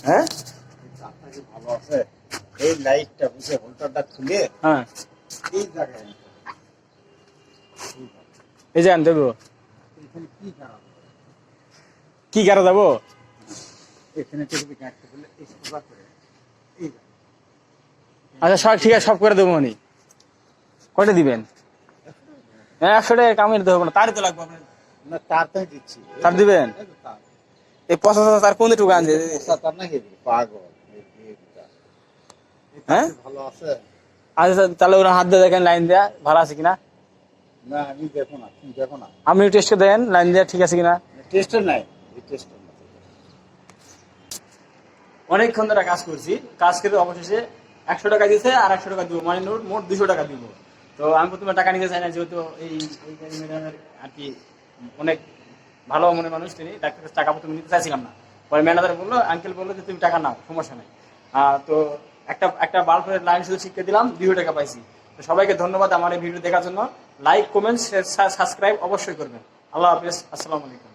হ্যাঁ ভালো আছে। এই লাইটটা বুঝে হোল্ডারটা খুলে হ্যাঁ এই জায়গায় এই যে আনতে দেবো এখানে কি খারাপ, কি কারো যাবো এখানে টেবিল কাটতে বলে এই সোজা করে এই আচ্ছা সব ঠিক আছে, সব করে দেবো মানে কয়টা দিবেন? 100 টাকা কামিয়ে দিতে হবে না, তারই তো লাগবে আপনার। না তারটাই দিচ্ছি। তার দিবেন? এই তো তার। এই 50 তার কোন টুকু আনছে? পোষা তার নাকি পাগল এই বিয়েটা। এই হ্যাঁ? তারটা ভালো আছে? আচ্ছা তাহলে ওরা হাত দিয়ে দেখেন লাইন দেয়া ভালো আছে কিনা। না আমি দেখো না, তুমি দেখো না। আপনি টেস্ট করে দেন লাইন দেয়া ঠিক আছে কিনা। টেস্টার নাই, এই টেস্টার না। অনেকক্ষণ ধরে কাজ করছি, কাজ করে অবশেষে 100 টাকা দিয়েছে আর 100 টাকা দিব, মানে মোট 200 টাকা দিব। তো আমি প্রথমে টাকা নিতে চাই না, যেহেতু এই ম্যাডামের আর কি অনেক ভালো মনের মানুষ, তিনি ডাক্তারের কাছে টাকা প্রথমে নিতে চাইছিলাম না। পরে ম্যানেজার বললো, আঙ্কেল বললো যে তুমি টাকা নাও, সমস্যা নেই। তো একটা বাল্বের লাইন শুধু শিখতে দিলাম, 200 টাকা পাইছি। তো সবাইকে ধন্যবাদ আমার এই ভিডিও দেখার জন্য। লাইক, কমেন্ট, সাবস্ক্রাইব অবশ্যই করবেন। আল্লাহ হাফিজ, আসসালামু আলাইকুম।